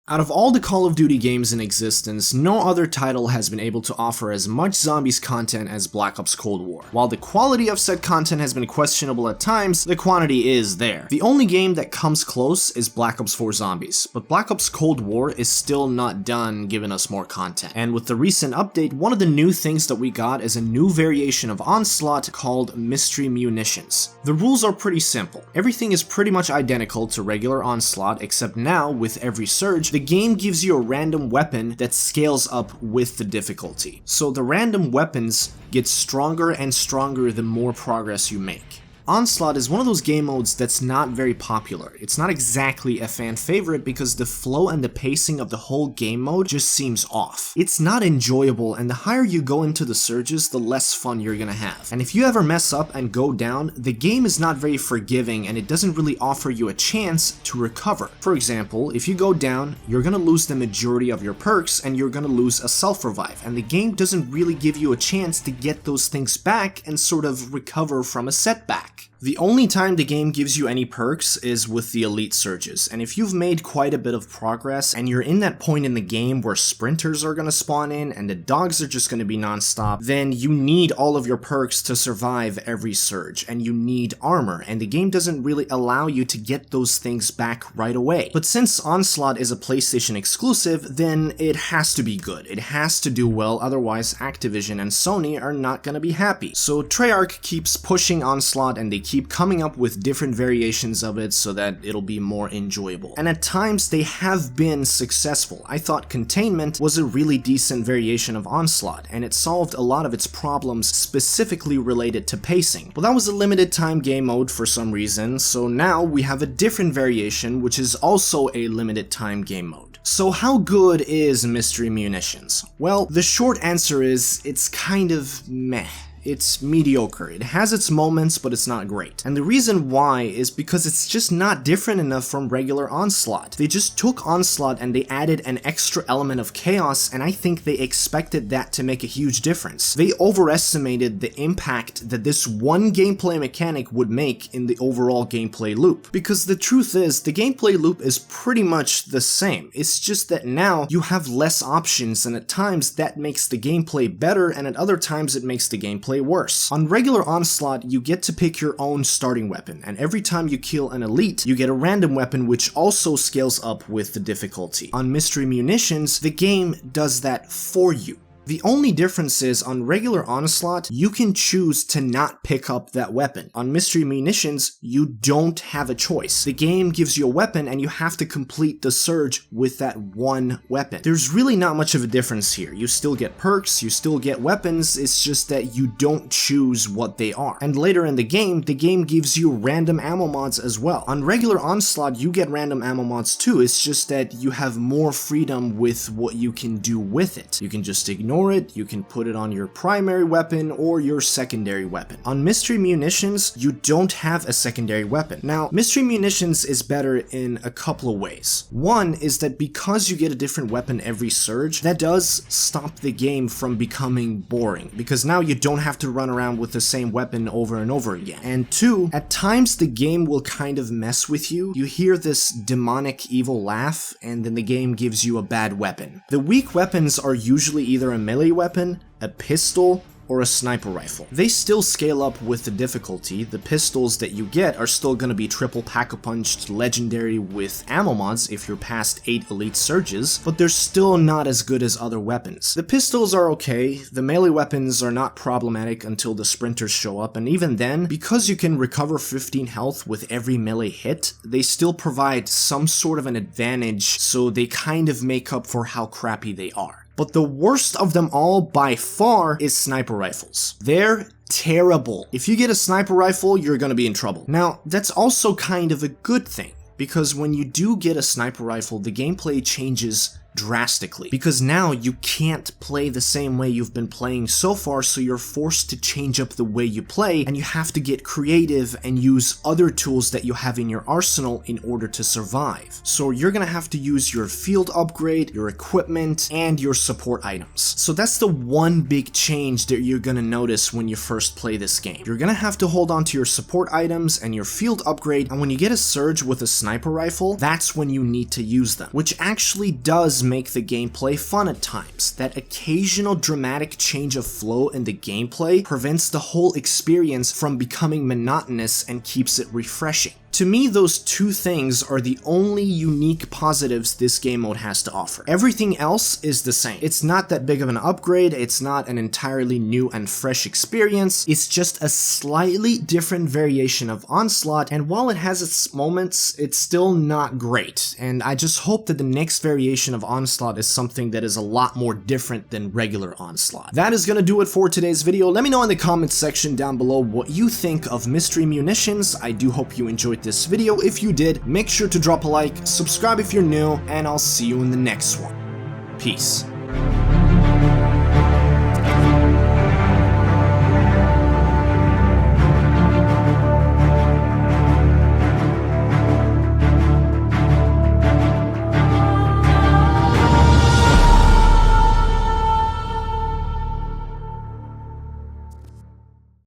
Out of all the Call of Duty games in existence, no other title has been able to offer as much zombies content as Black Ops Cold War. While the quality of said content has been questionable at times, the quantity is there. The only game that comes close is Black Ops 4 Zombies, but Black Ops Cold War is still not done giving us more content. And with the recent update, one of the new things that we got is a new variation of Onslaught called Mystery Munitions. The rules are pretty simple. Everything is pretty much identical to regular Onslaught, except now, with every surge, the game gives you a random weapon that scales up with the difficulty. So the random weapons get stronger and stronger the more progress you make. Onslaught is one of those game modes that's not very popular. It's not exactly a fan favorite because the flow and the pacing of the whole game mode just seems off. It's not enjoyable, and the higher you go into the surges, the less fun you're gonna have. And if you ever mess up and go down, the game is not very forgiving and it doesn't really offer you a chance to recover. For example, if you go down, you're gonna lose the majority of your perks and you're gonna lose a self-revive, and the game doesn't really give you a chance to get those things back and sort of recover from a setback. The only time the game gives you any perks is with the elite surges, and if you've made quite a bit of progress and you're in that point in the game where sprinters are gonna spawn in and the dogs are just gonna be non-stop, then you need all of your perks to survive every surge, and you need armor, and the game doesn't really allow you to get those things back right away. But since Onslaught is a PlayStation exclusive, then it has to be good. It has to do well, otherwise Activision and Sony are not gonna be happy. So Treyarch keeps pushing Onslaught and they keep coming up with different variations of it so that it'll be more enjoyable. And at times they have been successful. I thought Containment was a really decent variation of Onslaught, and it solved a lot of its problems specifically related to pacing. But that was a limited time game mode for some reason, so now we have a different variation which is also a limited time game mode. So how good is Mystery Munitions? Well, the short answer is it's kind of meh. It's mediocre. It has its moments, but it's not great. And the reason why is because it's just not different enough from regular Onslaught. They just took Onslaught and they added an extra element of chaos, and I think they expected that to make a huge difference. They overestimated the impact that this one gameplay mechanic would make in the overall gameplay loop. Because the truth is, the gameplay loop is pretty much the same. It's just that now you have less options, and at times that makes the gameplay better, and at other times it makes the gameplay worse. On regular Onslaught, you get to pick your own starting weapon, and every time you kill an elite, you get a random weapon which also scales up with the difficulty. On Mystery Munitions, the game does that for you. The only difference is, on regular Onslaught, you can choose to not pick up that weapon. On Mystery Munitions, you don't have a choice. The game gives you a weapon and you have to complete the surge with that one weapon. There's really not much of a difference here. You still get perks, you still get weapons, it's just that you don't choose what they are. And later in the game gives you random ammo mods as well. On regular Onslaught, you get random ammo mods too, it's just that you have more freedom with what you can do with it. You can just ignore it, you can put it on your primary weapon or your secondary weapon. On Mystery Munitions, you don't have a secondary weapon. Now, Mystery Munitions is better in a couple of ways. One is that because you get a different weapon every surge, that does stop the game from becoming boring, because now you don't have to run around with the same weapon over and over again. And two, at times the game will kind of mess with you. You hear this demonic evil laugh, and then the game gives you a bad weapon. The weak weapons are usually either a melee weapon, a pistol, or a sniper rifle. They still scale up with the difficulty. The pistols that you get are still gonna be triple pack-a-punched legendary with ammo mods if you're past 8 elite surges, but they're still not as good as other weapons. The pistols are okay, the melee weapons are not problematic until the sprinters show up, and even then, because you can recover 15 health with every melee hit, they still provide some sort of an advantage, so they kind of make up for how crappy they are. But the worst of them all by far is sniper rifles. They're terrible. If you get a sniper rifle, you're gonna be in trouble. Now, that's also kind of a good thing, because when you do get a sniper rifle, the gameplay changes drastically, because now you can't play the same way you've been playing so far, so you're forced to change up the way you play, and you have to get creative and use other tools that you have in your arsenal in order to survive. So you're gonna have to use your field upgrade, your equipment, and your support items. So that's the one big change that you're gonna notice when you first play this game. You're gonna have to hold on to your support items and your field upgrade, and when you get a surge with a sniper rifle, that's when you need to use them, which actually does make the gameplay fun at times. That occasional dramatic change of flow in the gameplay prevents the whole experience from becoming monotonous and keeps it refreshing. To me, those two things are the only unique positives this game mode has to offer. Everything else is the same. It's not that big of an upgrade, it's not an entirely new and fresh experience, it's just a slightly different variation of Onslaught, and while it has its moments, it's still not great, and I just hope that the next variation of Onslaught is something that is a lot more different than regular Onslaught. That is gonna do it for today's video. Let me know in the comments section down below what you think of Mystery Munitions. I do hope you enjoyed this video. If you did, make sure to drop a like, subscribe if you're new, and I'll see you in the next one. Peace.